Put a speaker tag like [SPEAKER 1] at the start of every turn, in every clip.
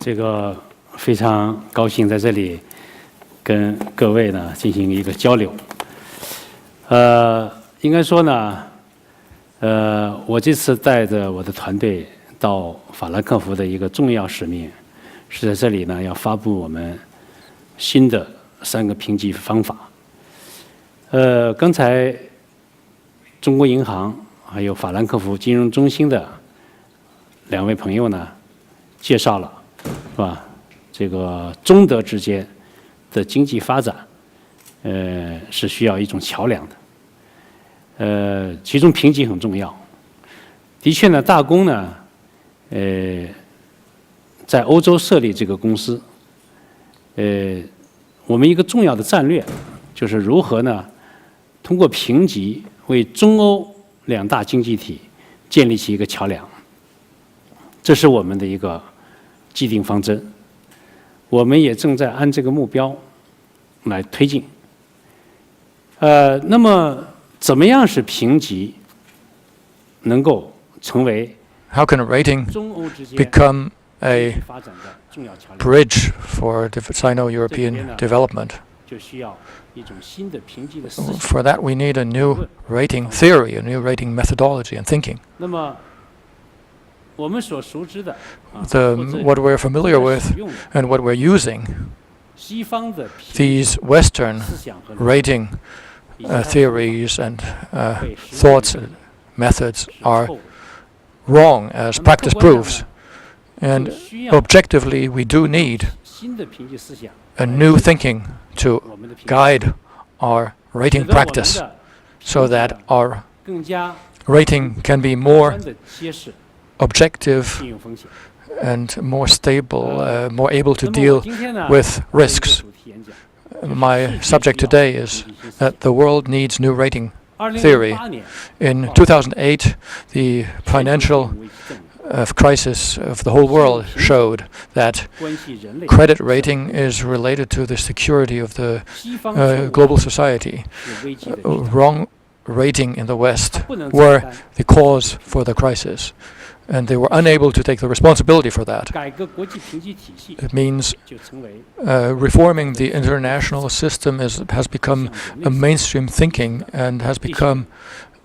[SPEAKER 1] 这个非常高兴在这里跟各位呢进行一个交流。应该说呢，我这次带着我的团队到法兰克福的一个重要使命，是在这里呢要发布我们新的3个评级方法。刚才中国银行还有法兰克福金融中心的2位朋友呢介绍了，是吧？这个中德之间的经济发展，是需要一种桥梁的。其中评级很重要。的确呢，大公呢，在欧洲设立这个公司，我们一个重要的战略就是如何呢，通过评级为中欧2大经济体建立起一个桥梁。这是我们的一个既定方针，我们也正在按这个目标来推进。那么怎么样使评级能够成为
[SPEAKER 2] How can a rating become a bridge for Sino-European development? For that, we need a new rating theory, a new rating methodology and thinking. What we're familiar with and what we're using, these Western rating theories and thoughts and methods are wrong, as practice proves. And objectively, we do need a new thinking to guide our rating practice so that our rating can be more objective and more stable, more able to deal with risks. My subject today is that the world needs new rating theory. In 2008, the financial crisis of the whole world showed that credit rating is related to the security of the global society. Wrong rating in the West were the cause for the crisis, and they were unable to take the responsibility for that. It means reforming the international system has become a mainstream thinking and has become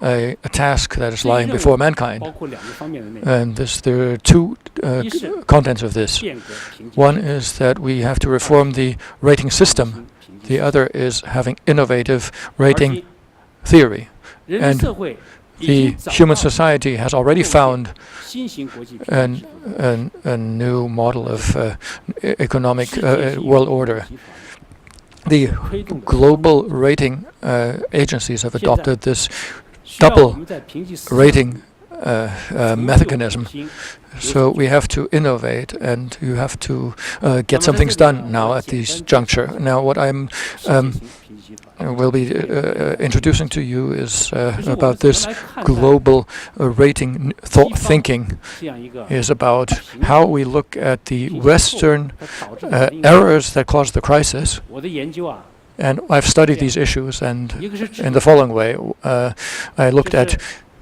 [SPEAKER 2] a task that is lying before mankind. And there are 2 contents of this. One is that we have to reform the rating system. The other is having innovative rating theory. And the human society has already found a new model of economic world order. The global rating agencies have adopted this double rating mechanism. So we have to innovate, and you have to get some things done now at this juncture. Now, what I will be introducing to you is about this global rating thinking, is about how we look at the Western errors that caused the crisis. And I've studied these issues, and in the following way, I looked at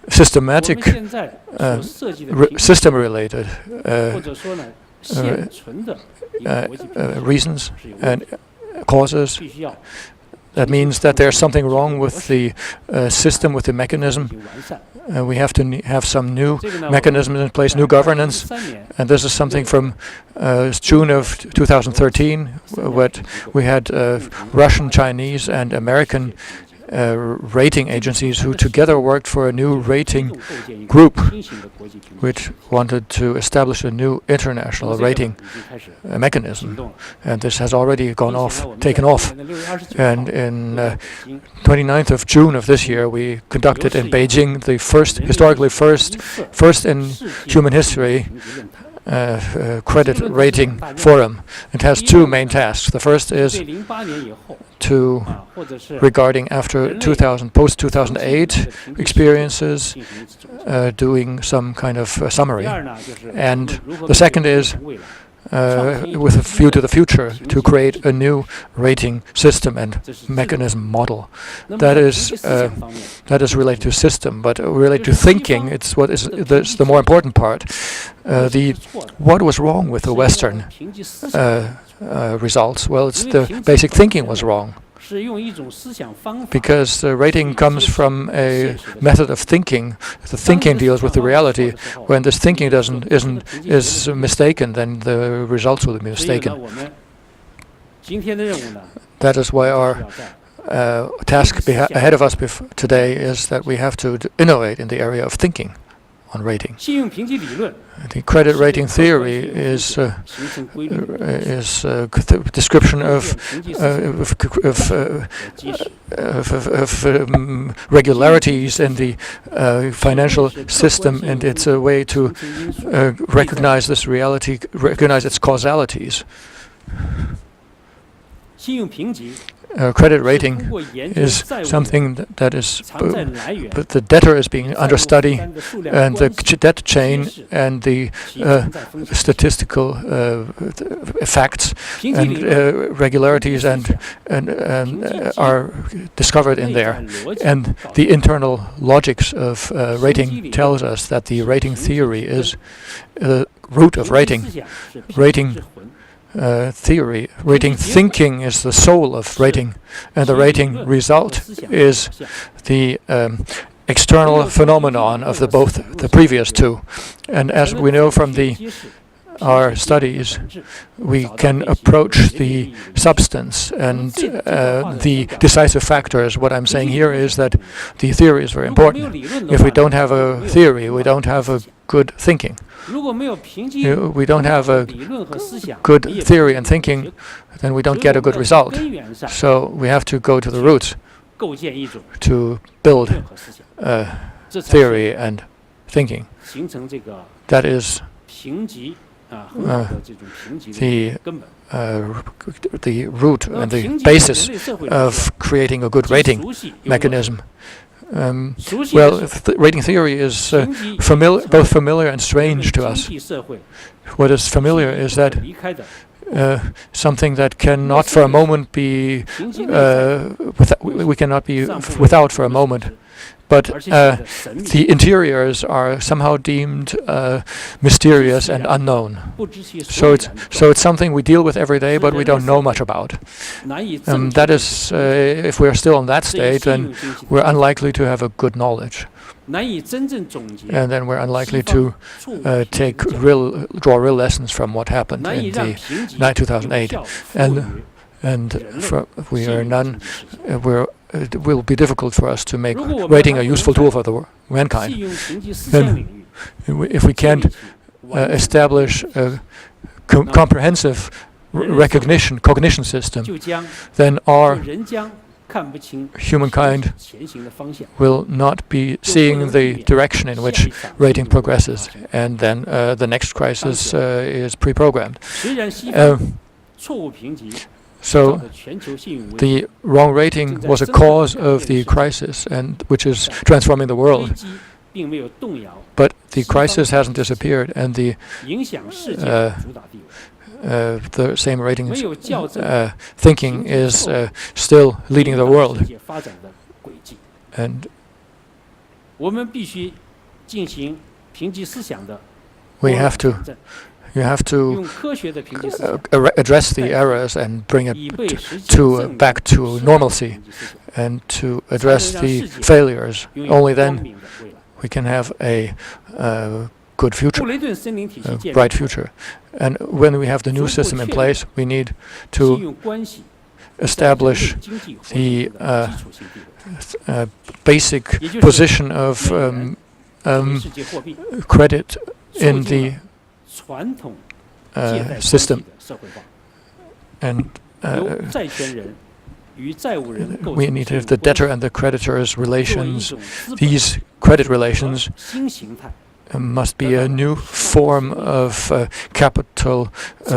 [SPEAKER 2] systematic, system-related reasons and causes. That means that there's something wrong with the system, with the mechanism. We have to have some new mechanisms in place, new governance. And this is something from June of 2013, what we had Russian, Chinese, and American rating agencies who together worked for a new rating group, which wanted to establish a new international rating mechanism. And this has already taken off. And in 29th of June of this year, we conducted in Beijing the first in human history credit rating forum. It has 2 main tasks. The first is regarding after post-2008 experiences, doing some kind of summary. And the second is with a view to the future, to create a new rating system and mechanism model. That is related to system, but related to thinking, it's what is the more important part. What was wrong with the Western results? Well, it's the basic thinking was wrong. Because the rating comes from a method of thinking. The thinking deals with the reality. When this thinking is mistaken, then the results will be mistaken. That is why our task ahead of us today is that we have to innovate in the area of thinking on rating. The credit rating theory is a description of regularities in the financial system, and it's a way to recognize this reality, recognize its causalities. Credit rating is something that is the debtor is being understudy, and the debt chain and the statistical facts and regularities and are discovered in there. And the internal logics of rating tells us that the rating theory is the root of rating. Rating thinking is the soul of rating, and the rating result is the external phenomenon of both the previous two. And as we know from our studies, we can approach the substance and the decisive factors. What I'm saying here is that the theory is very important. If we don't have a theory, we don't have a good thinking. We don't have a good theory and thinking, then we don't get a good result. So we have to go to the roots to build theory and thinking. That is the root and the basis of creating a good rating mechanism. The rating theory is both familiar and strange to us. What is familiar is that something that cannot for a moment be we cannot be without for a moment. But the interiors are somehow deemed mysterious and unknown. So it's something we deal with every day, but we don't know much about. That is, if we're still in that state, then we're unlikely to have a good knowledge. And then we're unlikely to draw real lessons from what happened in the 2008. It will be difficult for us to make rating a useful tool for the mankind. And if we can't establish a comprehensive cognition system, then our humankind will not be seeing the direction in which rating progresses, and then the next crisis is pre-programmed. So the wrong rating was a cause of the crisis, and which is transforming the world. But the crisis hasn't disappeared, and the same rating thinking is still leading the world. And you have to address the errors and bring it back to normalcy, and to address the failures. Only then we can have a good future, a bright future. And when we have the new system in place, we need to establish the basic position of credit in the system, and we need to have the debtor and the creditor's relations. These credit relations must be a new form of capital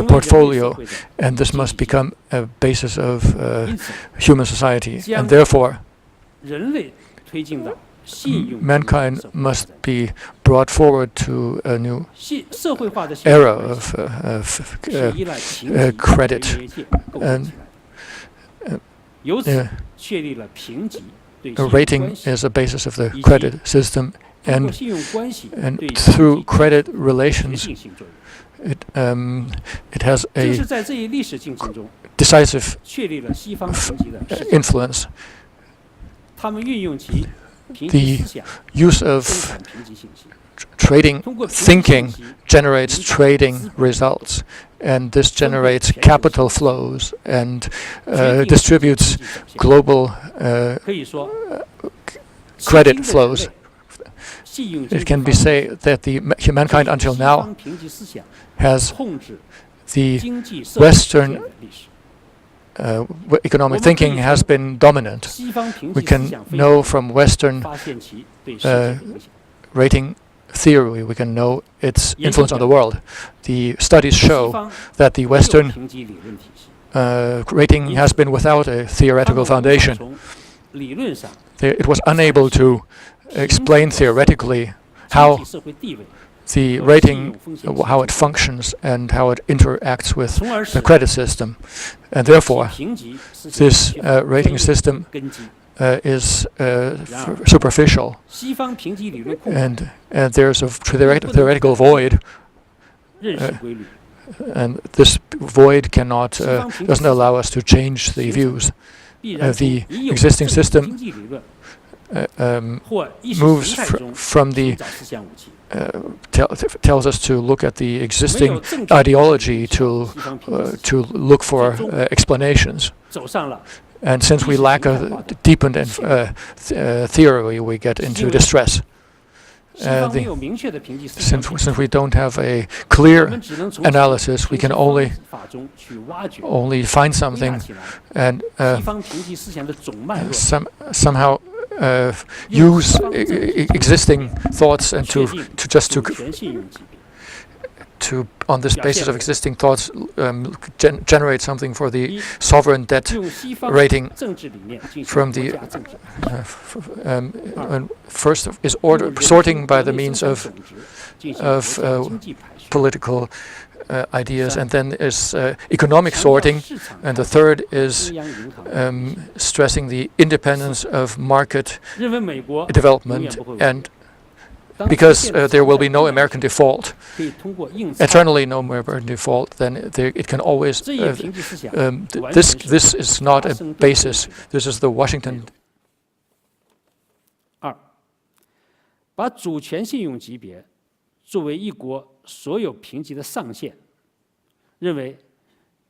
[SPEAKER 2] portfolio, and this must become a basis of human society. And therefore, mankind must be brought forward to a new era of credit. And a rating is a basis of the credit system, and through credit relations, it has a decisive influence. The use of trading thinking generates trading results, and this generates capital flows and distributes global credit flows. It can be said that the humankind until now has the Western economic thinking has been dominant. We can know from Western rating theory, we can know its influence on the world. The studies show that the Western rating has been without a theoretical foundation. It was unable to explain theoretically how the rating, how it functions and how it interacts with the credit system. And therefore, this rating system is superficial, and there's a theoretical void, and this void doesn't allow us to change the views. The existing system moves from the tells us to look at the existing ideology to look for explanations. And since we lack a deepened theory, we get into distress. Since we don't have a clear analysis, we can only find something and somehow use existing thoughts and to on this basis of existing thoughts generate something for the sovereign debt rating from the first is sorting by the means of political ideas, and then is economic sorting, and the third is stressing the independence of market development, and because there will be no American default, eternally no American default, then it can always, this is not a basis, this is the Washington.
[SPEAKER 1] 2. 把主权信用级别作为一国所有评级的上限，认为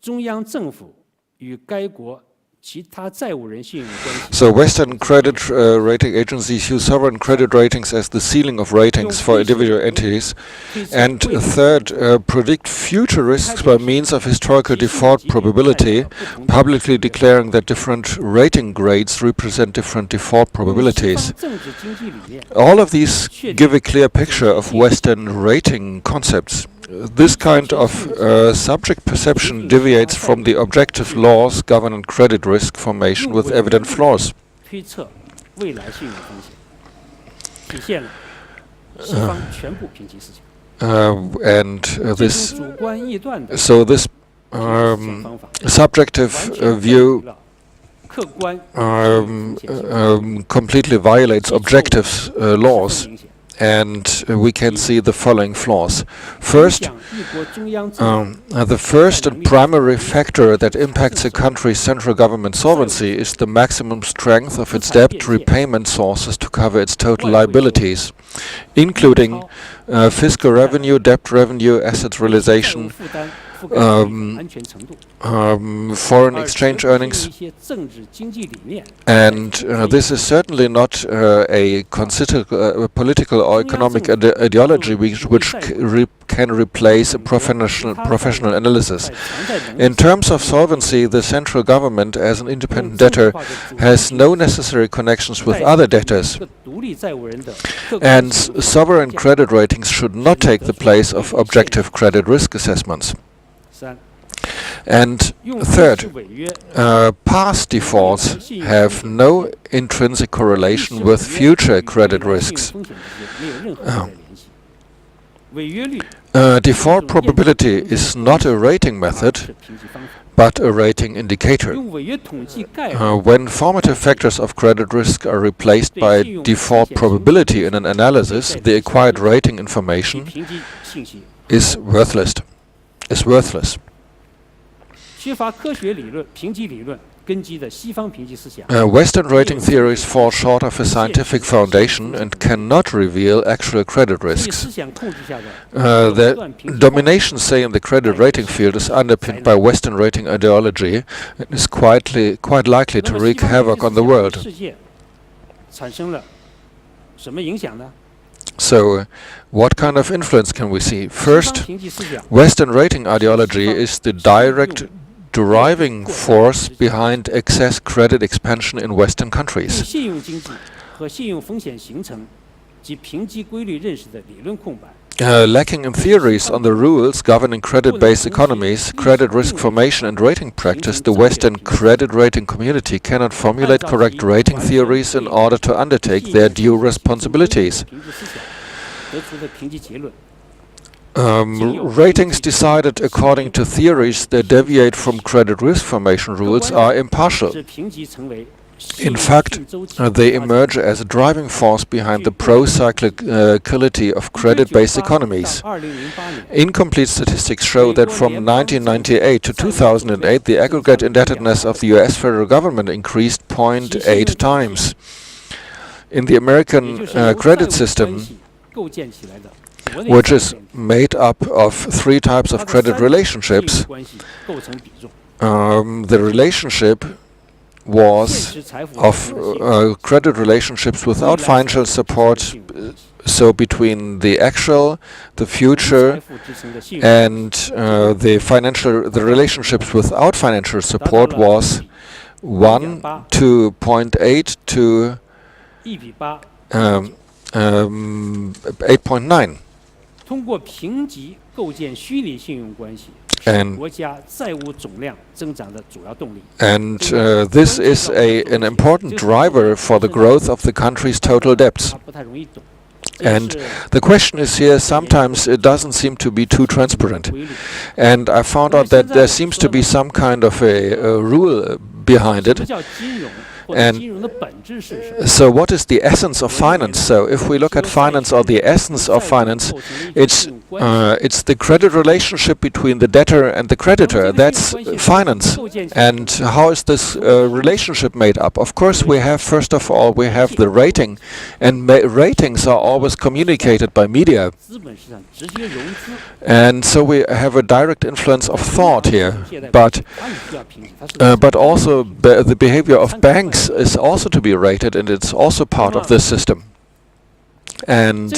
[SPEAKER 1] 中央政府与该国
[SPEAKER 3] So Western credit rating agencies use sovereign credit ratings as the ceiling of ratings for individual entities. And third, predict future risks by means of historical default probability, publicly declaring that different rating grades represent different default probabilities. All of these give a clear picture of Western rating concepts. This kind of subject perception deviates from the objective laws governing credit risk formation with evident flaws. This subjective view completely violates objective laws. And we can see the following flaws. First, the first and primary factor that impacts a country's central government solvency is the maximum strength of its debt repayment sources to cover its total liabilities, including fiscal revenue, debt revenue, asset realization, foreign exchange earnings, and this is certainly not a political or economic ideology which can replace a professional analysis. In terms of solvency, the central government, as an independent debtor, has no necessary connections with other debtors, and sovereign credit ratings should not take the place of objective credit risk assessments. And third, past defaults have no intrinsic correlation with future credit risks. Default probability is not a rating method, but a rating indicator. When formative factors of credit risk are replaced by default probability in an analysis, the acquired rating information is worthless. Western rating theories fall short of a scientific foundation and cannot reveal actual credit risks. The domination, say, in the credit rating field is underpinned by Western rating ideology and is quite likely to wreak havoc on the world. So, what kind of influence can we see? First, Western rating ideology is the direct driving force behind excess credit expansion in Western countries. Lacking in theories on the rules governing credit-based economies, credit risk formation and rating practice, the Western credit rating community cannot formulate correct rating theories in order to undertake their due responsibilities. Ratings decided according to theories that deviate from credit risk formation rules are impartial. In fact, they emerge as a driving force behind the pro-cyclicality of credit-based economies. Incomplete statistics show that from 1998 to 2008, the aggregate indebtedness of the US federal government increased 0.8 times. In the American credit system, which is made up of three types of credit relationships, the relationship was of credit relationships without financial support, so between the actual, the future, and the relationships without financial support was 1 to 0.8 to 8.9. And this is an important driver for the growth of the country's total debts. And the question is here, sometimes it doesn't seem to be too transparent. And I found out that there seems to be some kind of a rule behind it. And so what is the essence of finance? So if we look at finance, or the essence of finance, it's the credit relationship between the debtor and the creditor. That's finance. And how is this relationship made up? Of course, we have, first of all, we have the rating, and ratings are always communicated by media. And so we have a direct influence of thought here. But also the behavior of banks is also to be rated, and it's also part of this system. And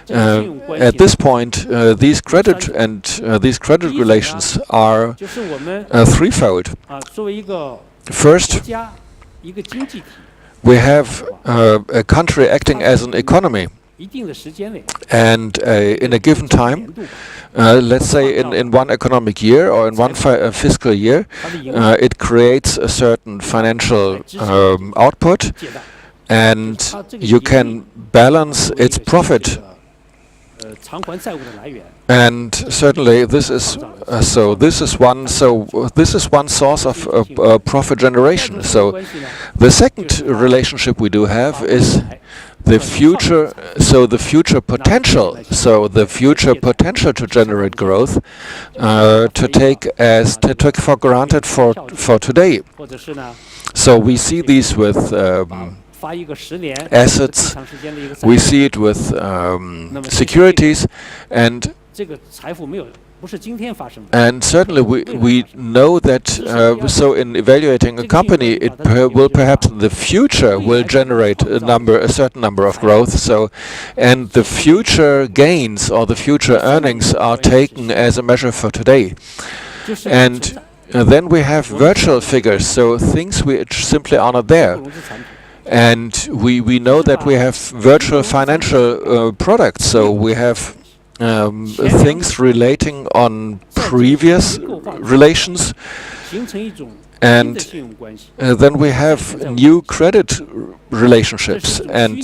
[SPEAKER 3] at this point, these credit relations are threefold. First, we have a country acting as an economy, and in a given time, let's say in one economic year or in one fiscal year, it creates a certain financial output, and you can balance its profit. And certainly, this is one source of profit generation. So, the second relationship we do have is the future. So the future potential. So the future potential to generate growth, to take for granted for today. So we see these with assets, we see it with securities, and certainly we know that, so in evaluating a company, it will perhaps in the future will generate a certain number of growth. So, and the future gains or the future earnings are taken as a measure for today. And then we have virtual figures, so things which simply are not there. And we know that we have virtual financial products. So we have things relating on previous relations, and then we have new credit relationships, and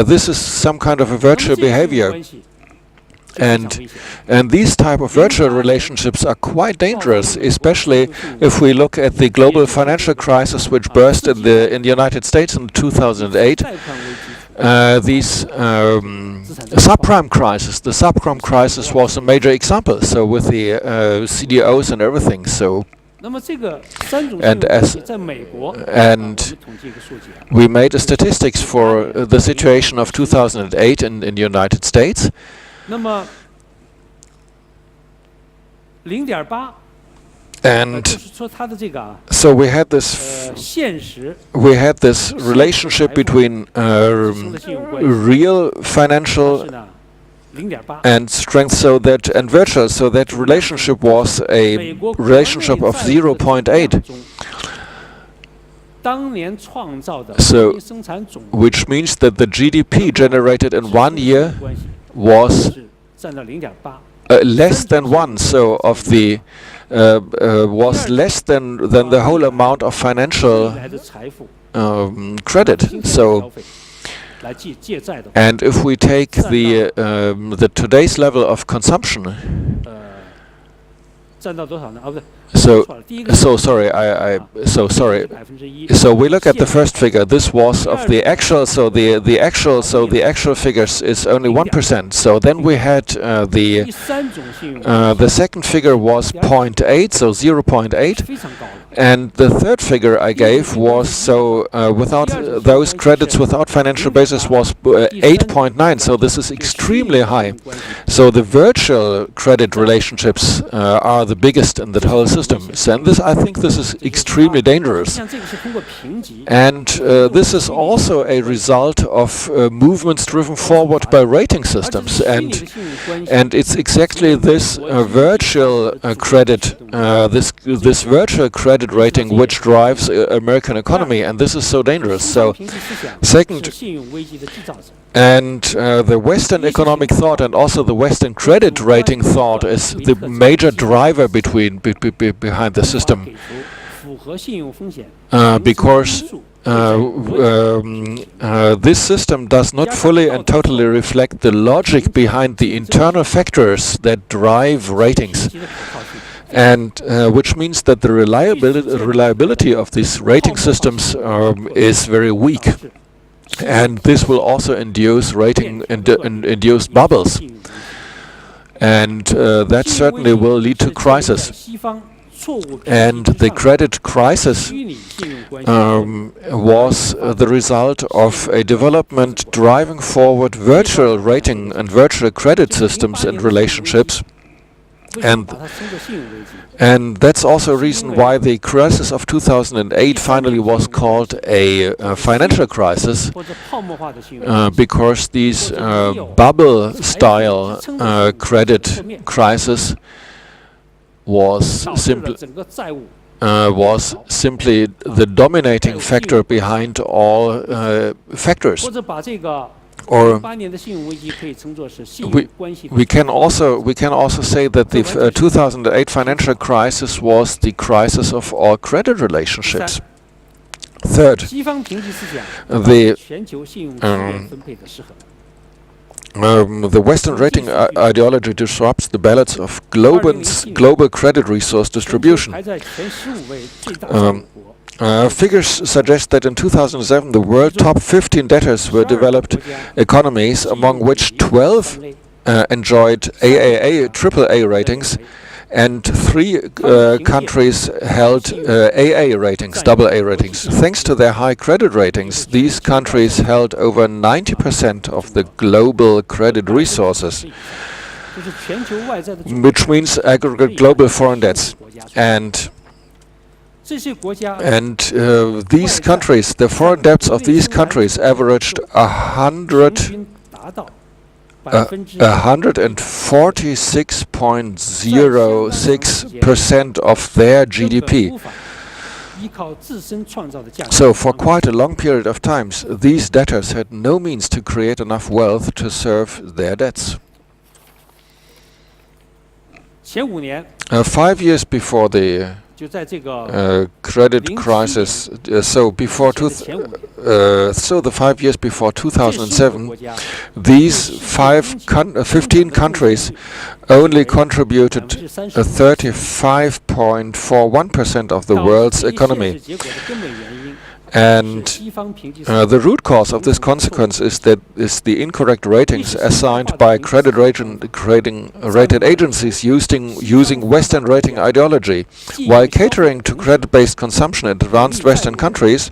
[SPEAKER 3] this is some kind of a virtual behavior. And these type of virtual relationships are quite dangerous, especially if we look at the global financial crisis which burst in the United States in 2008. These subprime crisis. The subprime crisis was a major example. So with the CDOs and everything. So. And we made a statistics for the situation of 2008 in the United States. And so we had this relationship between real financial and strength, and virtual, so that relationship was a relationship of 0.8. So, which means that the GDP generated in 1 year was less than 1, so of the was less than the whole amount of financial credit. So, and if we take the today's level of consumption, so sorry. So we look at the first figure. This was of the actual. So the actual figures is only 1%. So then we had the second figure was 0.8, so 0.8, and the third figure I gave was without those credits without financial basis was 8.9. So this is extremely high. So the virtual credit relationships are the biggest in the whole system. And I think this is extremely dangerous. And this is also a result of movements driven forward by rating systems. And it's exactly this virtual credit, this virtual credit rating which drives American economy. And this is so dangerous. So, second, and the Western economic thought and also the Western credit rating thought is the major driver behind the system, because this system does not fully and totally reflect the logic behind the internal factors that drive ratings, and which means that the reliability of these rating systems is very weak. And this will also induce induced bubbles, and that certainly will lead to crisis. And the credit crisis was the result of a development driving forward virtual rating and virtual credit systems and relationships. And that's also a reason why the crisis of 2008 finally was called a financial crisis, because these bubble-style credit crisis was simply the dominating factor behind all factors. Or we can also say that the 2008 financial crisis was the crisis of all credit relationships. Third, the Western rating ideology disrupts the balance of global credit resource distribution. Figures suggest that in 2007 the world top 15 debtors were developed economies, among which 12 enjoyed AAA ratings, and 3 countries held AA ratings, AA ratings. Thanks to their high credit ratings, these countries held over 90% of the global credit resources, which means aggregate global foreign debts. And these countries, the foreign debts of these countries averaged 146.06% of their GDP. So for quite a long period of time, these debtors had no means to create enough wealth to serve their debts. 5 years before the credit crisis, so the 5 years before 2007, these 15 countries only contributed 35.41% of the world's economy. And the root cause of this consequence is the incorrect ratings assigned by credit rated agencies using Western rating ideology. While catering to credit-based consumption in advanced Western countries,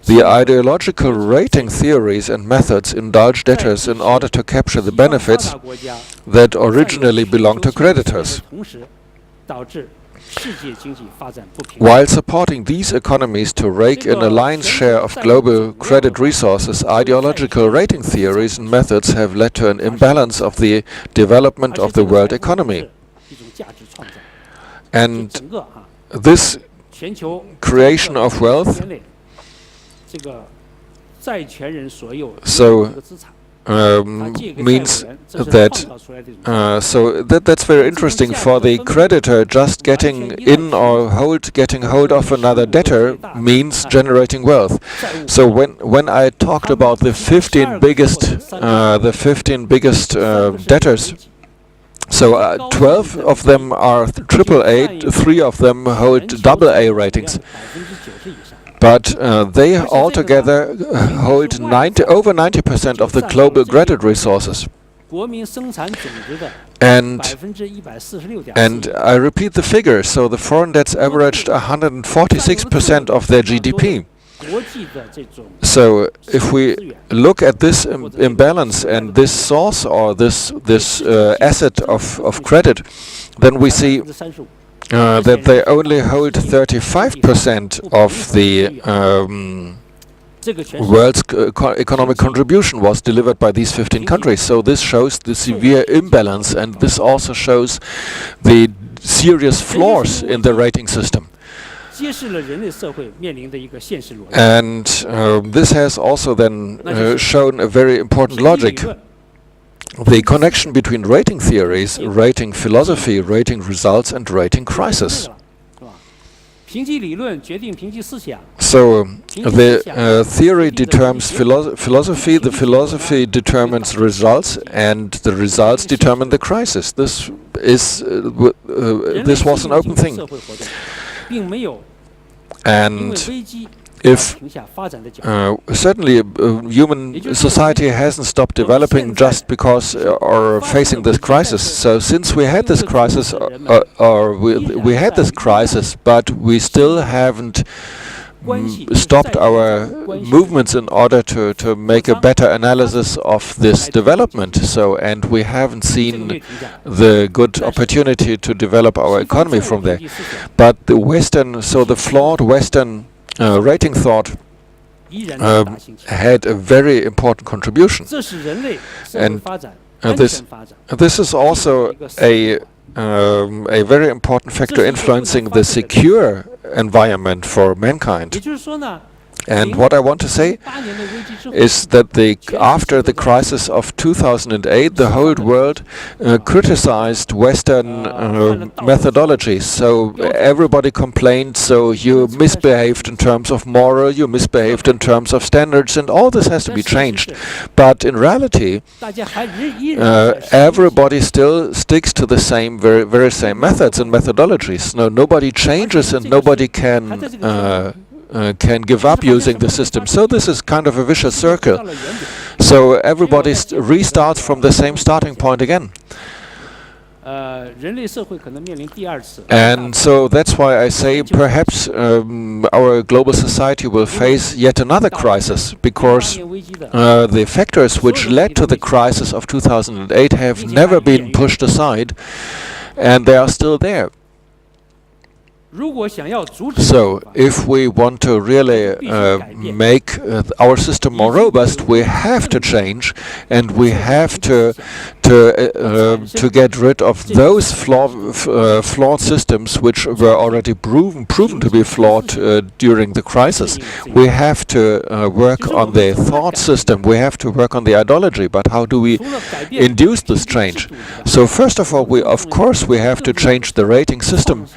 [SPEAKER 3] the ideological rating theories and methods indulge debtors in order to capture the benefits that originally belonged to creditors. While supporting these economies to rake in a lion's share of global credit resources, ideological rating theories and methods have led to an imbalance of the development of the world economy. And this creation of wealth means that that's very interesting. For the creditor, just getting in or getting hold of another debtor means generating wealth. So when I talked about the 15 biggest debtors, so 12 of them are AAA, 3 of them hold AA ratings. But they altogether hold over 90% of the global credit resources. And I repeat the figures. So the foreign debts averaged 146% of their GDP. So if we look at this imbalance and this source or this asset of credit, then we see that they only hold 35% of the world's economic contribution was delivered by these 15 countries. So this shows the severe imbalance, and this also shows the serious flaws in the rating system. And this has also then shown a very important logic. The connection between rating theories, rating philosophy, rating results, and rating crisis. So the theory determines philosophy, the philosophy determines results, and the results determine the crisis. This was an open thing. And if certainly human society hasn't stopped developing just because or facing this crisis. So since we had this crisis, we had this crisis, but we still haven't stopped our movements in order to make a better analysis of this development. So, and we haven't seen the good opportunity to develop our economy from there. But the flawed Western rating thought had a very important contribution, and this is also a very important factor influencing the secure environment for mankind. And what I want to say is that after the crisis of 2008, the whole world criticized Western methodologies. So everybody complained, so you misbehaved in terms of moral, you misbehaved in terms of standards, and all this has to be changed. But in reality, everybody still sticks to the same, very same methods and methodologies. No, nobody changes and nobody can give up using the system. So this is kind of a vicious circle. So everybody restarts from the same starting point again. And so that's why I say perhaps our global society will face yet another crisis, because the factors which led to the crisis of 2008 have never been pushed aside, and they are still there. So, if we want to really make our system more robust, we have to change, and we have to to get rid of those flawed systems which were already proven to be flawed during the crisis. We have to work on the thought system. We have to work on the ideology. But how do we induce this change? So first of all, of course we have to change the rating system,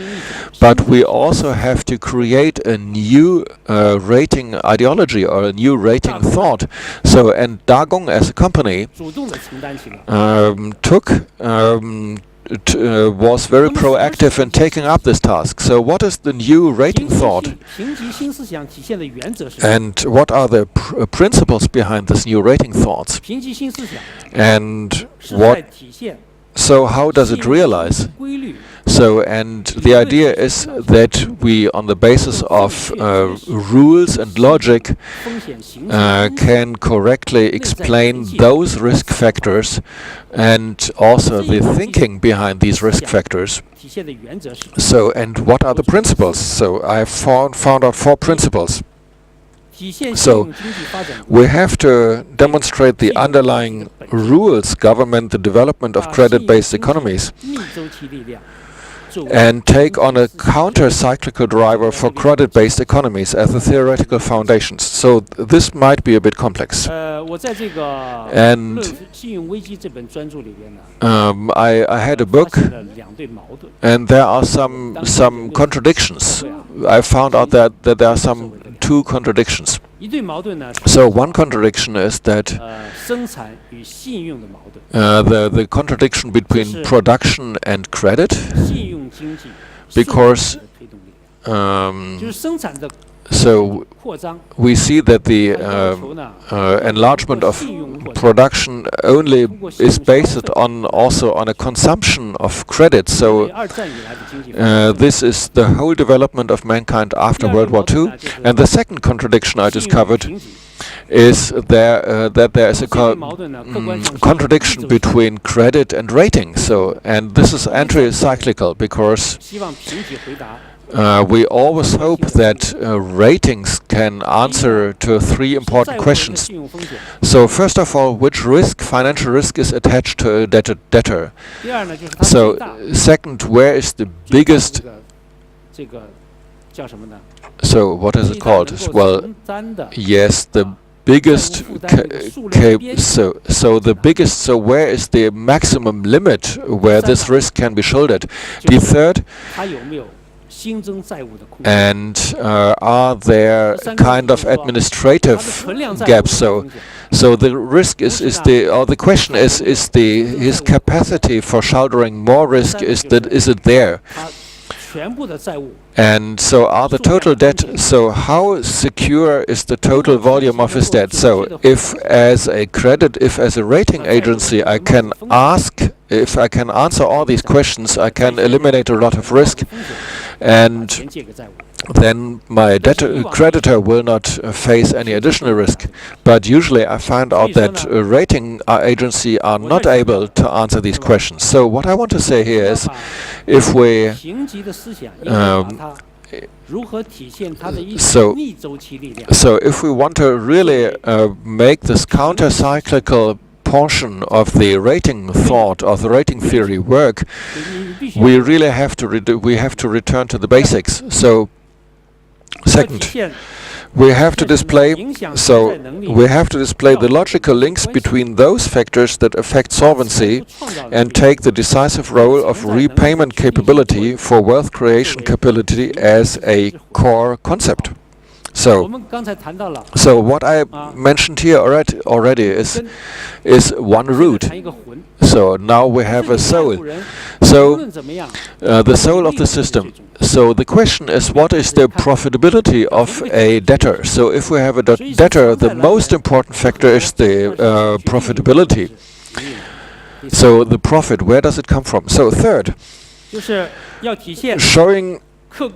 [SPEAKER 3] but we also have to create a new rating ideology or a new rating thought. So, and Dagong as a company was very proactive in taking up this task. So what is the new rating thought? And what are the principles behind this new rating thoughts? And so how does it realize? So, and the idea is that we, on the basis of rules and logic, can correctly explain those risk factors and also the thinking behind these risk factors. So, and what are the principles? So, I found out 4 principles. So, we have to demonstrate the underlying rules govern the development of credit-based economies and take on a counter-cyclical driver for credit-based economies as the theoretical foundations. So this might be a bit complex. And I had a book, and there are some contradictions. I found out that there are some 2 contradictions. So one contradiction is that the contradiction between production and credit, because so we see that the enlargement of production only is based on also on a consumption of credit. So this is the whole development of mankind after World War II. And the second contradiction I discovered is that there is a contradiction between credit and rating. So, and this is anti-cyclical because we always hope that ratings can answer to 3 important questions. So first of all, which financial risk is attached to a debtor? So second, where is the biggest, so what is it called? Well, yes, the biggest so where is the maximum limit where this risk can be shouldered? The third, and are there kind of administrative gaps? So the risk is the question is his capacity for shouldering more risk, is it there? And so are the total debt, so how secure is the total volume of his debt? So if as a rating agency I can if I can answer all these questions, I can eliminate a lot of risk, and then my creditor will not face any additional risk. But usually I find out that rating agency are not able to answer these questions. So what I want to say here is, if we so if we want to really make this counter-cyclical portion of the rating thought, of the rating theory work, we really have to return to the basics. So second, we have to display the logical links between those factors that affect solvency and take the decisive role of repayment capability for wealth creation capability as a core concept. So what I mentioned here already is one root. So now we have a soul. So the soul of the system. So the question is, what is the profitability of a debtor? So if we have a debtor, the most important factor is the profitability. So the profit, where does it come from? So third, showing the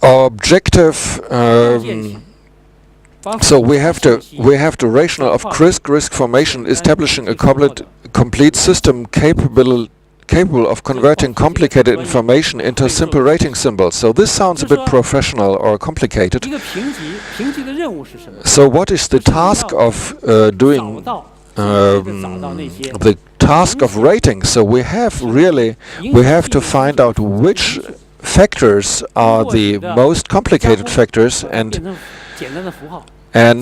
[SPEAKER 3] objective. So we have to rational of risk formation, establishing a complete system capable of converting complicated information into simple rating symbols. So this sounds a bit professional or complicated. So what is the task of doing the task of rating. So we have to find out which factors are the most complicated factors, and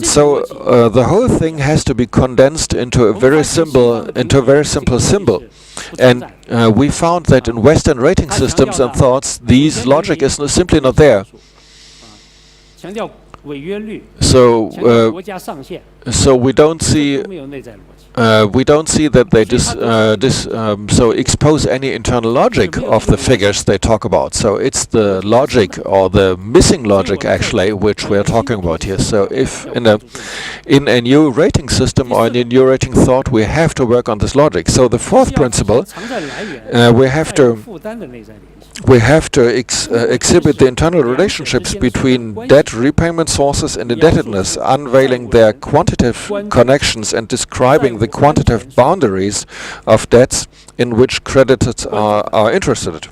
[SPEAKER 3] so the whole thing has to be condensed into a very simple symbol. And we found that in Western rating systems and thoughts, these logic is simply not there. So we don't see that they so expose any internal logic of the figures they talk about. So it's the logic or the missing logic actually which we're talking about here. So if in a new rating system or in a new rating thought, we have to work on this logic. So the fourth principle, we have to exhibit the internal relationships between debt repayment sources and indebtedness, unveiling their quantitative connections and describing the quantitative boundaries of debts in which creditors are interested.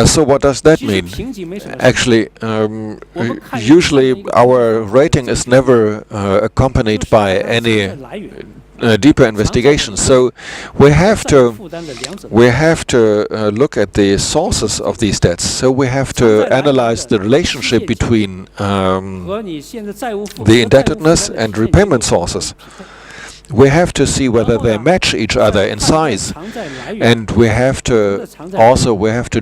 [SPEAKER 3] So what does that mean? Actually, usually our rating is never accompanied by any deeper investigation. So we have to look at the sources of these debts. So we have to analyze the relationship between the indebtedness and repayment sources. We have to see whether they match each other in size, and we have to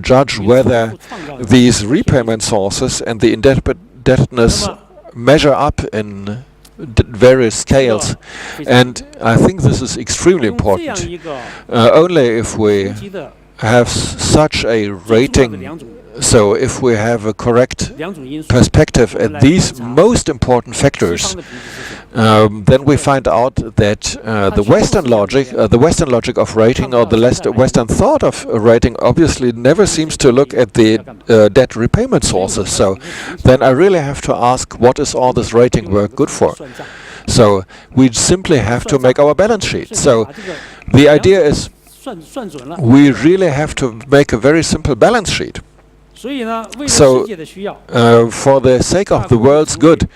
[SPEAKER 3] judge whether these repayment sources and the indebtedness measure up in various scales. And I think this is extremely important. Only if we have such a rating, so if we have a correct perspective at these most important factors, then we find out that the Western logic of rating, or the Western thought of rating, obviously never seems to look at the debt repayment sources. So then I really have to ask, what is all this rating work good for? So we simply have to make our balance sheet. So the idea is we really have to make a very simple balance sheet. So, for the sake of the world's good,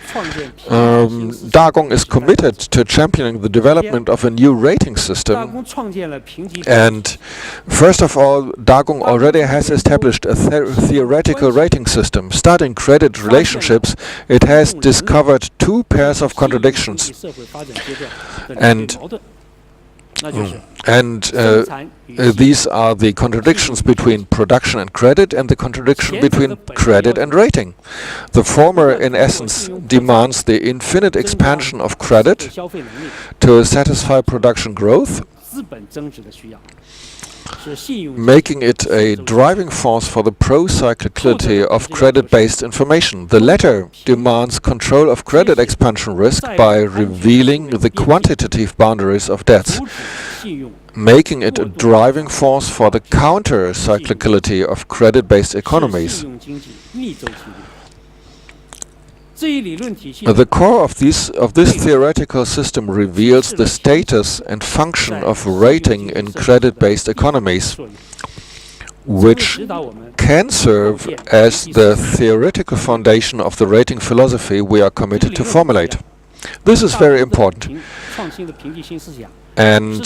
[SPEAKER 3] Dagong is committed to championing the development of a new rating system. And first of all, Dagong already has established a theoretical rating system. Studying credit relationships, it has discovered two pairs of contradictions. These are the contradictions between production and credit, and the contradiction between credit and rating. The former, in essence, demands the infinite expansion of credit to satisfy production growth, making it a driving force for the pro-cyclicality of credit-based information. The latter demands control of credit expansion risk by revealing the quantitative boundaries of debts, making it a driving force for the counter-cyclicality of credit-based economies. The core of this theoretical system reveals the status and function of rating in credit-based economies, which can serve as the theoretical foundation of the rating philosophy we are committed to formulate. This is very important. And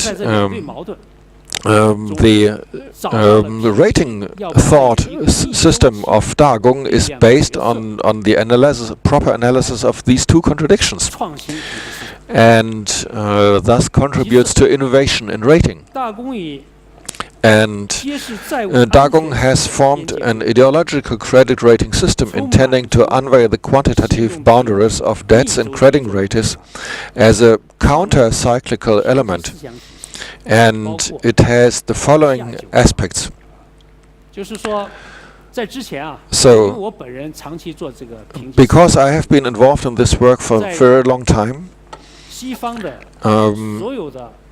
[SPEAKER 3] the rating thought system of Dagong is based on the proper analysis of these two contradictions, and thus contributes to innovation in rating. And Dagong has formed an ideological credit rating system intending to unveil the quantitative boundaries of debts and credit ratings as a counter-cyclical element. And it has the following aspects. So, because I have been involved in this work for a very long time,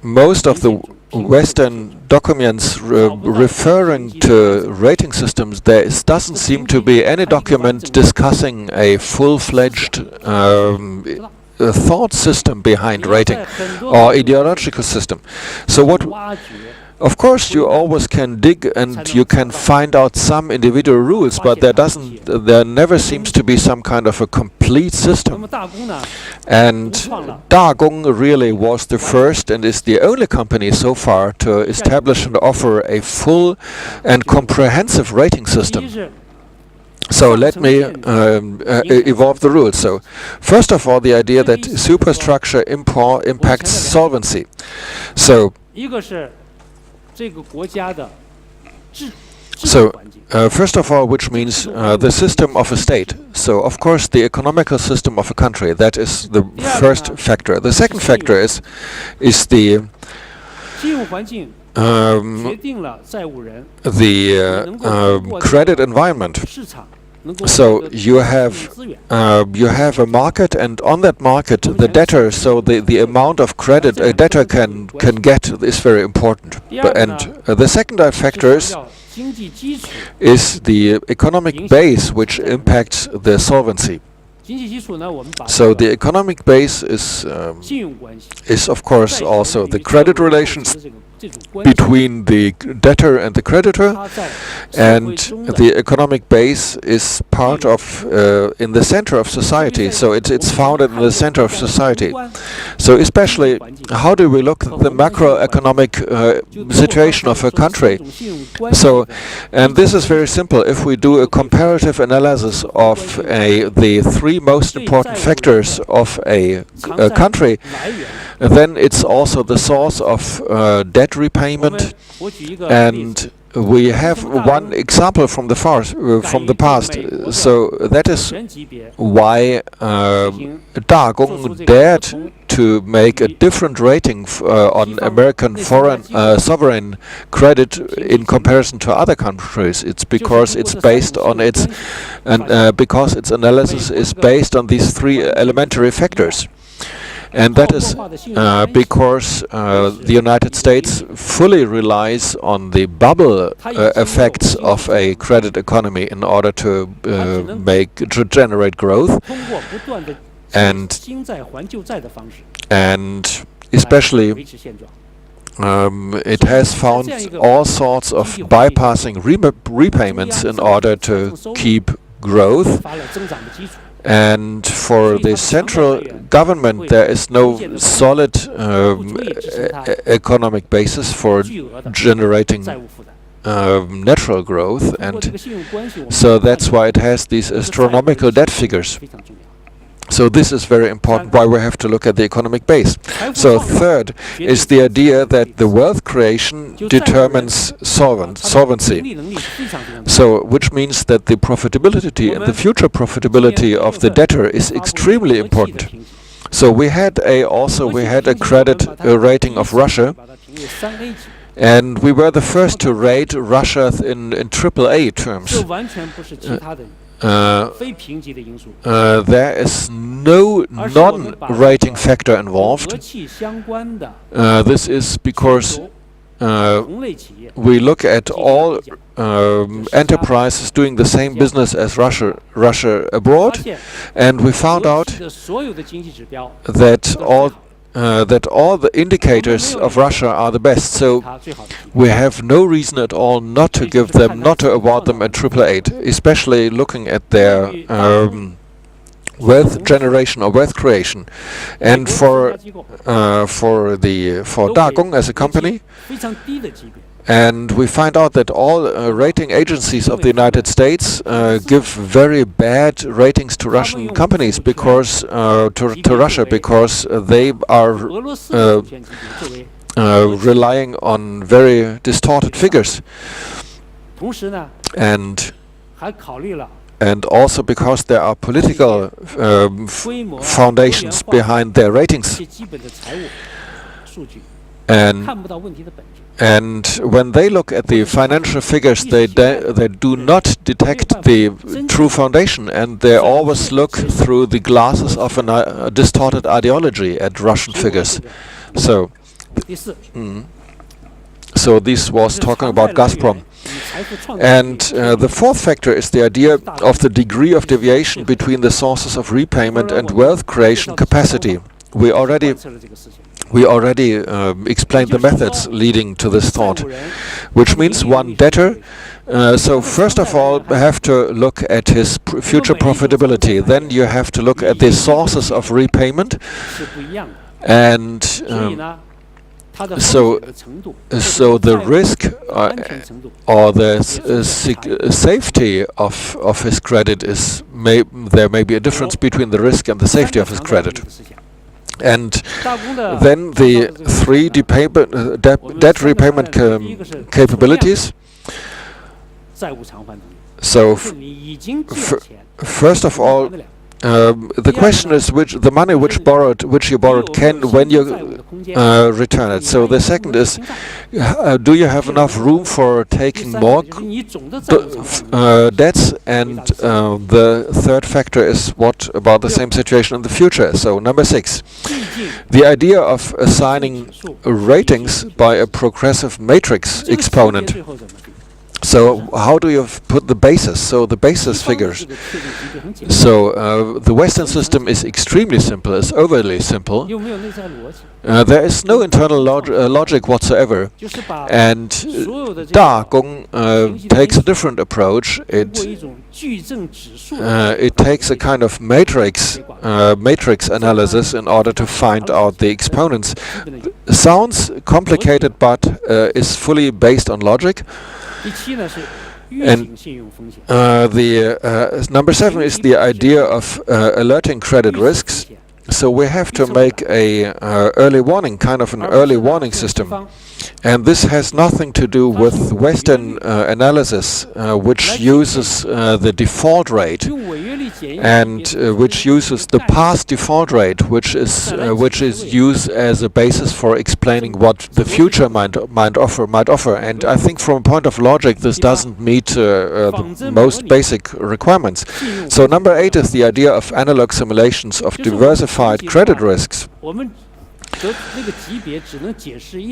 [SPEAKER 3] most of the Western documents referring to rating systems, there doesn't seem to be any document discussing a full-fledged thought system behind rating or ideological system. So Of course, you always can dig and you can find out some individual rules, but there never seems to be some kind of a complete system. And Dagong really was the first and is the only company so far to establish and offer a full and comprehensive rating system. So let me evolve the rules. So first of all, the idea that superstructure impacts solvency. So first of all, which means the system of a state. So, of course, the economical system of a country. That is the first factor. The second factor is the credit environment. So you have a market, and on that market, the debtor. So the amount of credit a debtor can get is very important. And the second factor is the economic base, which impacts the solvency. So the economic base is of course also the credit relations between the debtor and the creditor, and the economic base is part of in the center of society. So it's founded in the center of society. So especially, how do we look at the macroeconomic situation of a country? So, and this is very simple. If we do a comparative analysis of the three most important factors of a country, then it's also the source of debt repayment. And we have one example from the past. So that is why Dagong dared to make a different rating on American foreign sovereign credit in comparison to other countries. It's because it's based on because its analysis is based on these three elementary factors. And that is because the United States fully relies on the bubble effects of a credit economy in order to generate growth, and especially it has found all sorts of bypassing repayments in order to keep growth. And for the central government, there is no solid economic basis for generating natural growth, and so that's why it has these astronomical debt figures. So this is very important, why we have to look at the economic base. So third is the idea that the wealth creation determines solvency. So which means that the profitability and the future profitability of the debtor is extremely important. So we had a credit rating of Russia, and we were the first to rate Russia in AAA terms. There is no non-rating factor involved. This is because we look at all enterprises doing the same business as Russia abroad, and we found out that all the indicators of Russia are the best. So we have no reason at all not to award them a AAA, especially looking at their wealth generation or wealth creation. And for Dagong as a company, and we find out that all rating agencies of the United States give very bad ratings to Russian companies because to Russia, because they are relying on very distorted figures, and also because there are political foundations behind their ratings. And when they look at the financial figures, they do not detect the true foundation, and they always look through the glasses of a distorted ideology at Russian figures. So this was talking about Gazprom. And the fourth factor is the idea of the degree of deviation between the sources of repayment and wealth creation capacity. we already explained the methods leading to this thought, which means one debtor. So first of all, we have to look at his future profitability. Then you have to look at the sources of repayment, and so the risk or the safety of his credit is there may be a difference between the risk and the safety of his credit. And then the three debt repayment capabilities. So first of all, the question is the money which you borrowed when you return it. So the second is, do you have enough room for taking more debts? And the third factor is, what about the same situation in the future? So number 6, the idea of assigning ratings by a progressive matrix exponent. So how do you put the basis? So the basis figures. So the Western system is extremely simple. It's overly simple. There is no internal logic whatsoever. And Dagong takes a different approach. It takes a kind of matrix analysis in order to find out the exponents. Sounds complicated, but is fully based on logic. And number 7 is the idea of alerting credit risks. So we have to make a early warning, kind of an early warning system. And this has nothing to do with Western analysis, which uses the default rate, and which uses the past default rate, which is used as a basis for explaining what the future might offer. And I think, from a point of logic, this doesn't meet the most basic requirements. So number 8 is the idea of analog simulations of diversified credit risks.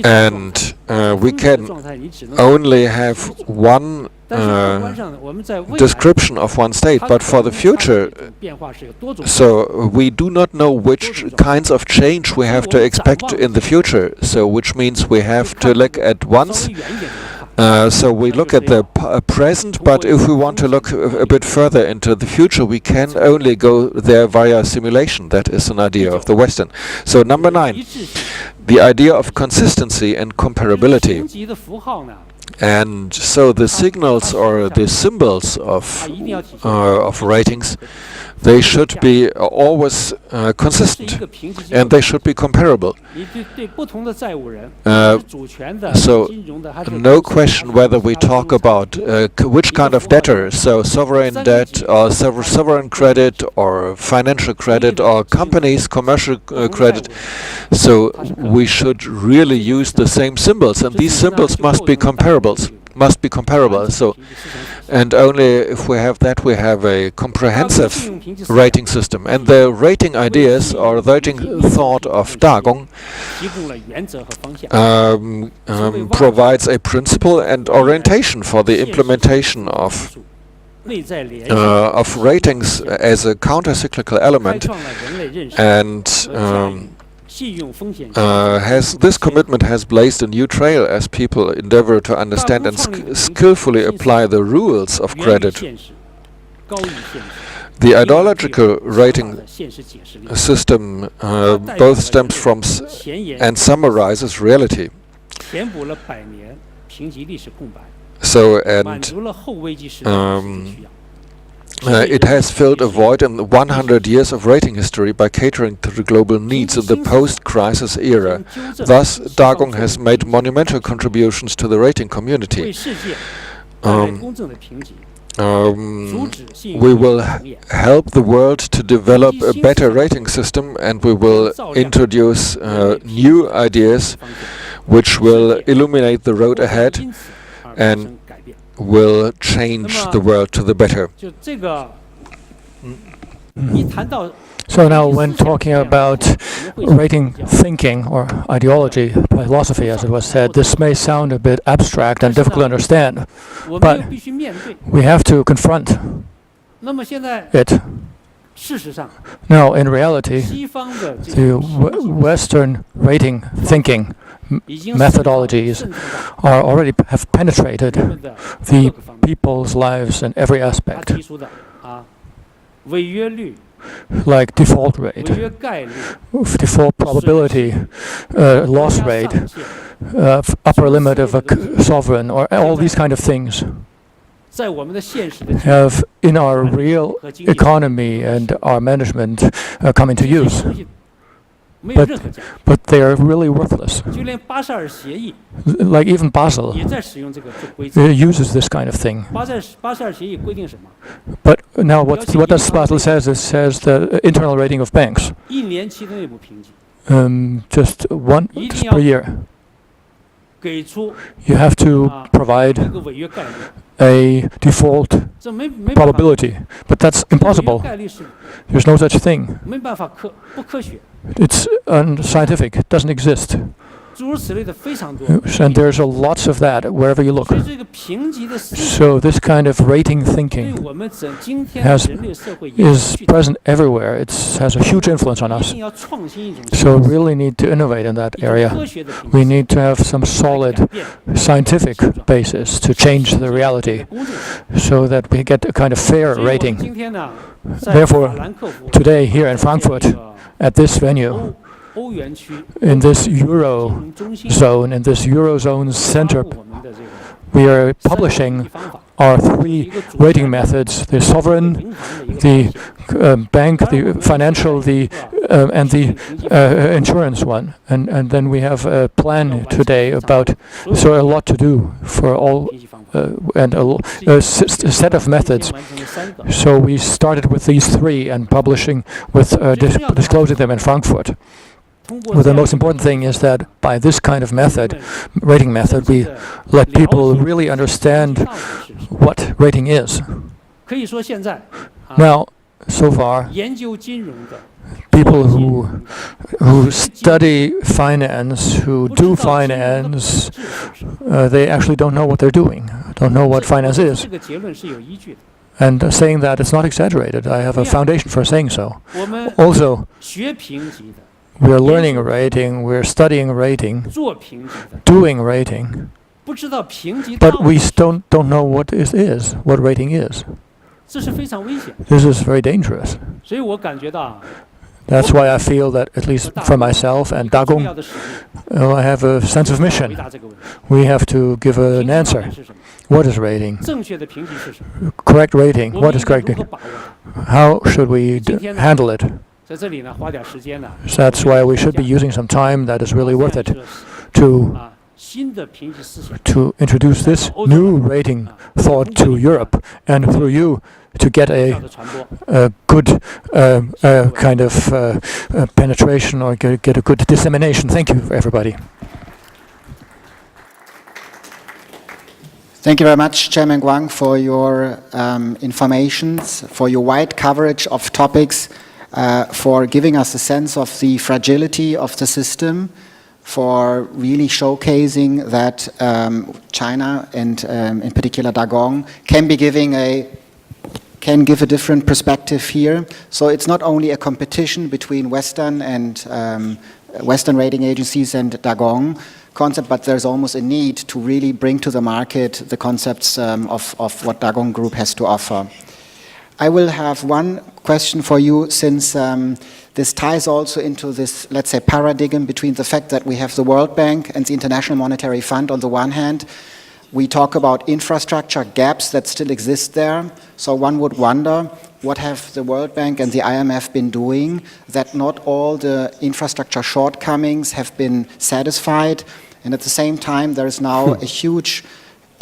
[SPEAKER 3] And we can only have one description of one state, but for the future, so we do not know which kinds of change we have to expect in the future. So which means we have to look at once. So we look at the present, but if we want to look a bit further into the future, we can only go there via simulation. That is an idea of the Western. So number 9, the idea of consistency and comparability. And so the signals or the symbols of ratings, they should be always consistent, and they should be comparable. So no question whether we talk about which kind of debtor, so sovereign debt or sovereign credit or financial credit or companies commercial credit. So we should really use the same symbols, and these symbols must be comparable. So, and only if we have that, we have a comprehensive rating system. And the rating ideas or rating thought of Dagong provides a principle and orientation for the implementation of ratings as a counter-cyclical element, and this commitment has blazed a new trail as people endeavor to understand and skillfully apply the rules of credit. The ideological rating system both stems from and summarizes reality. So, and it has filled a void in the 100 years of rating history by catering to the global needs in the post-crisis era. Thus, Dagong has made monumental contributions to the rating community. We will help the world to develop a better rating system, and we will introduce new ideas which will illuminate the road ahead and will change the world to the better.
[SPEAKER 2] So now, when talking about rating thinking or ideology, philosophy, as it was said, this may sound a bit abstract and difficult to understand, but we have to confront it. Now, in reality, the Western rating thinking methodologies have penetrated the people's lives in every aspect, like default rate, default probability, loss rate, upper limit of a sovereign, or all these kind of things have in our real economy and our management come into use. But they are really worthless. Like even Basel uses this kind of thing. But now what does Basel says? It says the internal rating of banks. Just per year. You have to provide a default probability, but that's impossible. There's no such thing. It's unscientific. It doesn't exist. And there's lots of that wherever you look. So this kind of rating thinking is present everywhere. It has a huge influence on us. So we really need to innovate in that area. We need to have some solid scientific basis to change the reality so that we get a kind of fair rating. Therefore, today here in Frankfurt, at this venue, in this Eurozone, in this Eurozone center, we are publishing our 3 rating methods: the sovereign, the bank, the financial, and the insurance one. And then we have a plan today about, so a lot to do for all, and a set of methods. So we started with these 3 and publishing with disclosing them in Frankfurt. Well, the most important thing is that by this kind of method, rating method, we let people really understand what rating is. Now, so far, people who study finance, who do finance, they actually don't know what they're doing, don't know what finance is. And saying that, it's not exaggerated. I have a foundation for saying so. Also, we are learning rating, we're studying rating, doing rating, but we don't know what what rating is. This is very dangerous. That's why I feel that, at least for myself and Dagong, I have a sense of mission. We have to give an answer. What is rating? Correct rating. What is correct rating? How should we handle it? So that's why we should be using some time that is really worth it to introduce this new rating thought to Europe, and through you to get a good kind of penetration, or get a good dissemination. Thank you, everybody.
[SPEAKER 4] Thank you very much, Chairman Guan, for your informations, for your wide coverage of topics, for giving us a sense of the fragility of the system, for really showcasing that China and in particular Dagong can give a different perspective here. So it's not only a competition between Western and Western rating agencies and Dagong concept, but there's almost a need to really bring to the market the concepts of what Dagong Group has to offer. I will have one question for you, since this ties also into this, let's say, paradigm between the fact that we have the World Bank and the International Monetary Fund on the one hand. We talk about infrastructure gaps that still exist there. So one would wonder, what have the World Bank and the IMF been doing that not all the infrastructure shortcomings have been satisfied? And at the same time, there is now a huge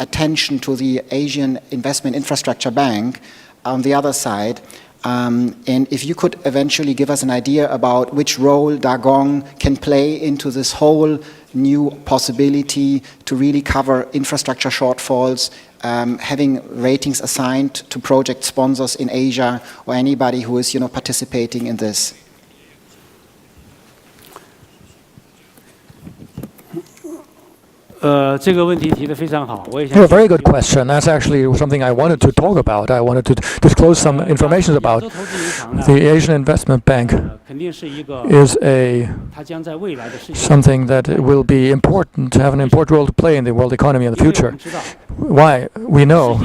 [SPEAKER 4] attention to the Asian Investment Infrastructure Bank on the other side. And if you could eventually give us an idea about which role Dagong can play into this whole new possibility to really cover infrastructure shortfalls, having ratings assigned to project sponsors in Asia, or anybody who is, participating in this.
[SPEAKER 1] 这个问题提得非常好，我也想。
[SPEAKER 2] A very good question. That's actually something I wanted to talk about. I wanted to disclose some information about. The Asian Investment Bank is something that will be important, to have an important role to play in the world economy in the future. Why? We know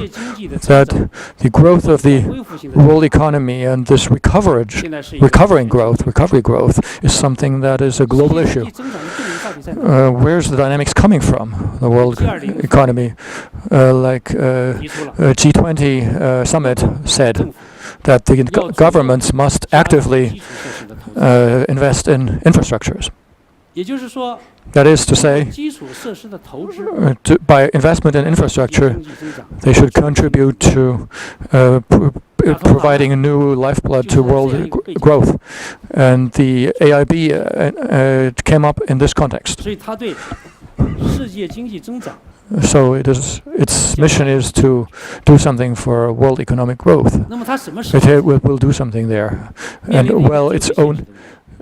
[SPEAKER 2] that the growth of the world economy and this recovery growth is something that is a global issue. Where's the dynamics coming from? The world economy, like G20 summit said, that the governments must actively invest in infrastructures. That is to say, by investment in infrastructure, they should contribute to providing a new lifeblood to world growth. And the AIB came up in this context. So its mission is to do something for world economic growth. It will do something there, and well, its own.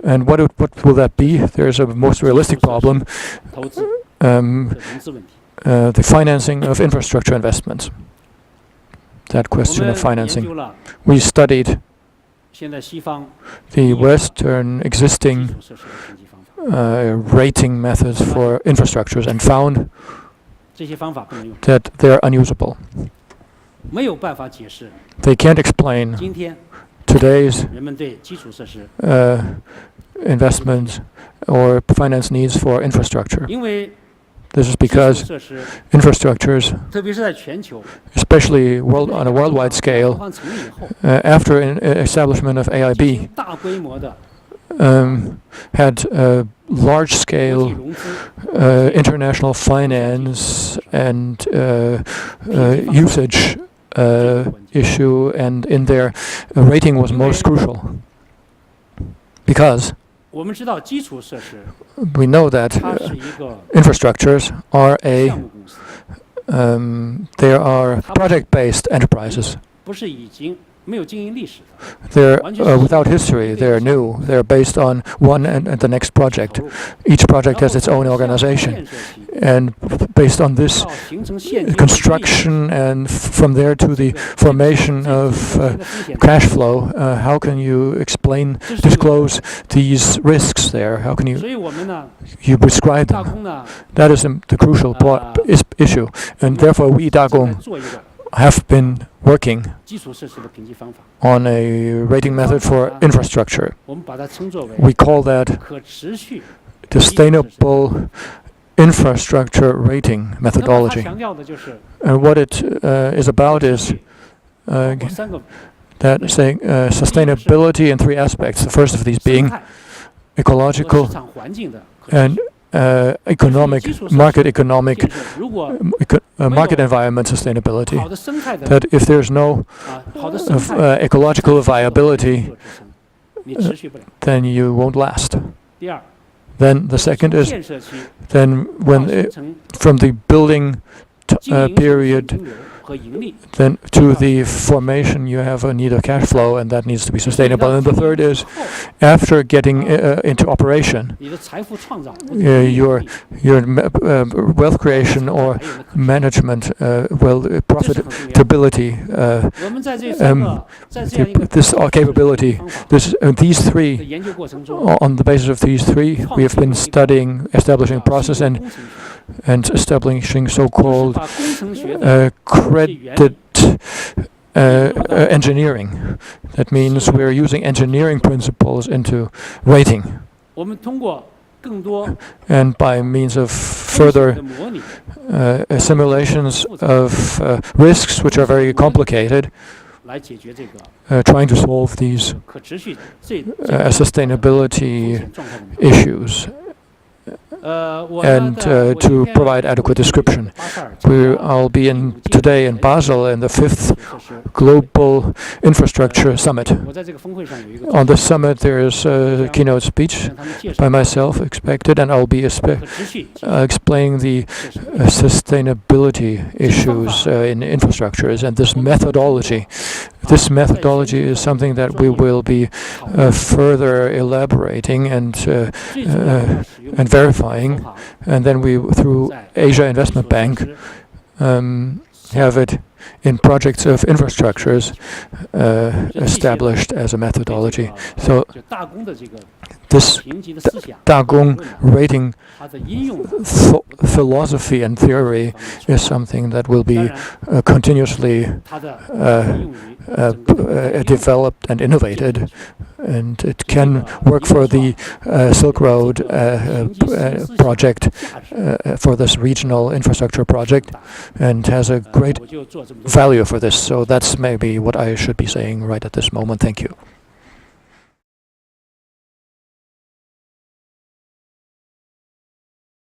[SPEAKER 2] And what will that be? There's a most realistic problem: the financing of infrastructure investments. That question of financing. We studied the Western existing rating methods for infrastructures and found that they're unusable. They can't explain today's investment or finance needs for infrastructure. This is because infrastructures, especially on a worldwide scale, after establishment of AIB, had large-scale international finance and usage issue, and in their rating was most crucial. Because we know that infrastructures are they are project-based enterprises. They're without history. They're new. They're based on one and the next project. Each project has its own organization, and based on this construction and from there to the formation of cash flow, how can you disclose these risks there? How can you prescribe them? That is the crucial issue, and therefore we Dagong have been working on a rating method for infrastructure. We call that sustainable infrastructure rating methodology. And what it is about is sustainability in three aspects. The first of these being ecological and market environment sustainability. That if there's no ecological viability, then you won't last. Then the second is, from the building period then to the formation, you have a need of cash flow, and that needs to be sustainable. And the third is, after getting into operation, your wealth creation or management, profitability, this capability, these three, on the basis of these three, we have been establishing process and establishing so-called credit engineering. That means we're using engineering principles into rating. And by means of further simulations of risks, which are very complicated, trying to solve these sustainability issues. And to provide adequate description. I'll be today in Basel in the 5th Global Infrastructure Summit. On the summit there is a keynote speech by myself expected, and I'll be explaining the sustainability issues in infrastructures and this methodology This methodology is something that we will be further elaborating and verifying, and then we, through Asia Investment Bank, have it in projects of infrastructures established as a methodology. So this Dagong rating philosophy and theory is something that will be continuously developed and innovated, and it can work for the Silk Road project, for this regional infrastructure project, and has a great value for this. So that's maybe what I should be saying right at this moment. Thank you.